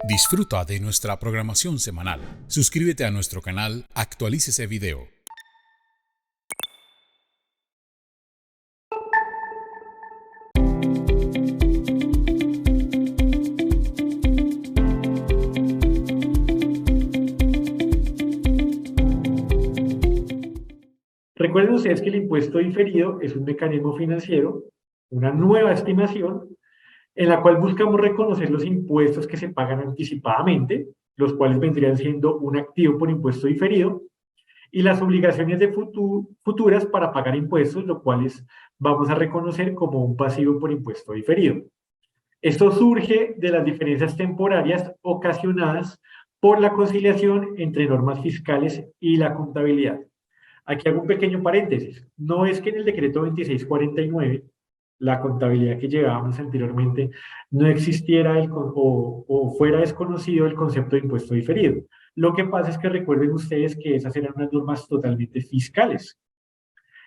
Disfruta de nuestra programación semanal. Suscríbete a nuestro canal, actualícese video. Recuerden ustedes que el impuesto diferido es un mecanismo financiero, una nueva estimación, en la cual buscamos reconocer los impuestos que se pagan anticipadamente, los cuales vendrían siendo un activo por impuesto diferido, y las obligaciones de futuras para pagar impuestos, lo cuales vamos a reconocer como un pasivo por impuesto diferido. Esto surge de las diferencias temporarias ocasionadas por la conciliación entre normas fiscales y la contabilidad. Aquí hago un pequeño paréntesis. No es que en el decreto 2649, la contabilidad que llevábamos anteriormente, no existiera o fuera desconocido el concepto de impuesto diferido. Lo que pasa es que recuerden ustedes que esas eran unas normas totalmente fiscales.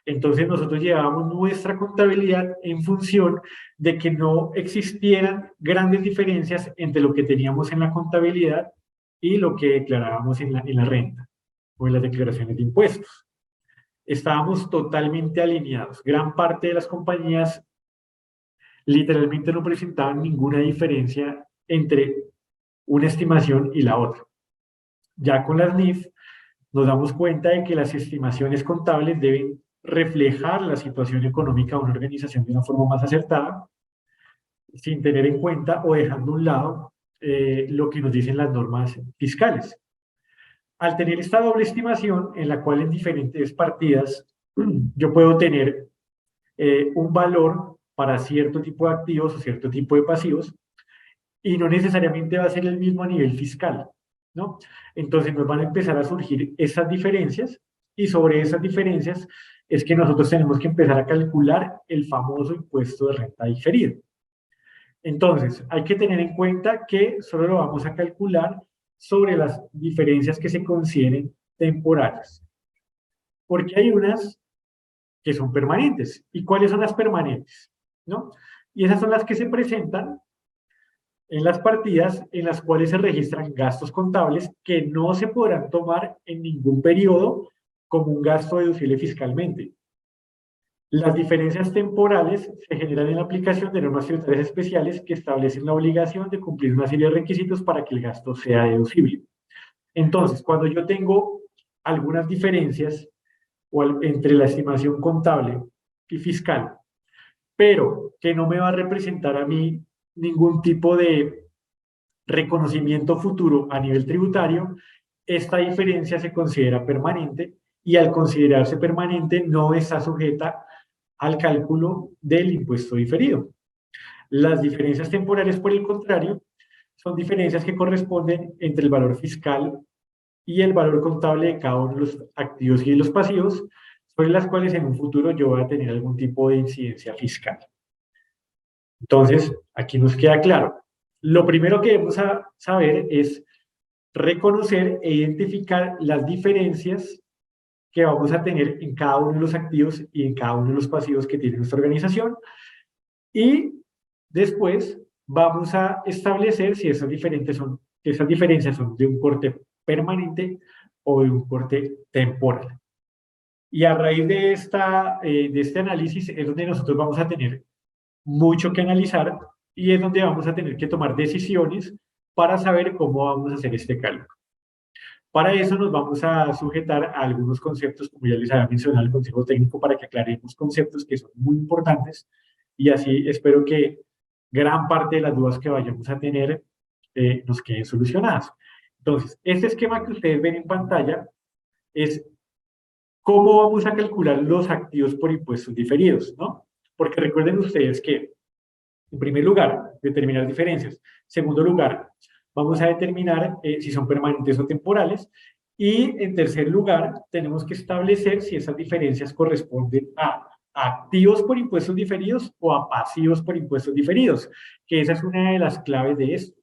Entonces nosotros llevábamos nuestra contabilidad en función de que no existieran grandes diferencias entre lo que teníamos en la contabilidad y lo que declarábamos en la renta o en las declaraciones de impuestos. Estábamos totalmente alineados. Gran parte de las compañías literalmente no presentaban ninguna diferencia entre una estimación y la otra. Ya con las NIF nos damos cuenta de que las estimaciones contables deben reflejar la situación económica de una organización de una forma más acertada, sin tener en cuenta o dejando a un lado lo que nos dicen las normas fiscales. Al tener esta doble estimación, en la cual en diferentes partidas yo puedo tener un valor para cierto tipo de activos o cierto tipo de pasivos, y no necesariamente va a ser el mismo a nivel fiscal, ¿no? Entonces nos van a empezar a surgir esas diferencias, y sobre esas diferencias es que nosotros tenemos que empezar a calcular el famoso impuesto de renta diferido. Entonces, hay que tener en cuenta que solo lo vamos a calcular sobre las diferencias que se consideren temporales, porque hay unas que son permanentes. ¿Y cuáles son las permanentes? ¿No? Y esas son las que se presentan en las partidas en las cuales se registran gastos contables que no se podrán tomar en ningún periodo como un gasto deducible fiscalmente. Las diferencias temporales se generan en la aplicación de normas tributarias especiales que establecen la obligación de cumplir una serie de requisitos para que el gasto sea deducible. Entonces, cuando yo tengo algunas diferencias entre la estimación contable y fiscal, pero que no me va a representar a mí ningún tipo de reconocimiento futuro a nivel tributario, esta diferencia se considera permanente, y al considerarse permanente no está sujeta al cálculo del impuesto diferido. Las diferencias temporales, por el contrario, son diferencias que corresponden entre el valor fiscal y el valor contable de cada uno de los activos y de los pasivos, sobre las cuales en un futuro yo voy a tener algún tipo de incidencia fiscal. Entonces, aquí nos queda claro. Lo primero que debemos saber es reconocer e identificar las diferencias que vamos a tener en cada uno de los activos y en cada uno de los pasivos que tiene nuestra organización. Y después vamos a establecer si esas diferencias son de un corte permanente o de un corte temporal. Y a raíz de este análisis es donde nosotros vamos a tener mucho que analizar, y es donde vamos a tener que tomar decisiones para saber cómo vamos a hacer este cálculo. Para eso nos vamos a sujetar a algunos conceptos, como ya les había mencionado el Consejo Técnico, para que aclaremos conceptos que son muy importantes, y así espero que gran parte de las dudas que vayamos a tener nos queden solucionadas. Entonces, este esquema que ustedes ven en pantalla es cómo vamos a calcular los activos por impuestos diferidos, ¿no? Porque recuerden ustedes que, en primer lugar, determinar diferencias. Segundo lugar, vamos a determinar si son permanentes o temporales. Y en tercer lugar, tenemos que establecer si esas diferencias corresponden a activos por impuestos diferidos o a pasivos por impuestos diferidos, que esa es una de las claves de esto.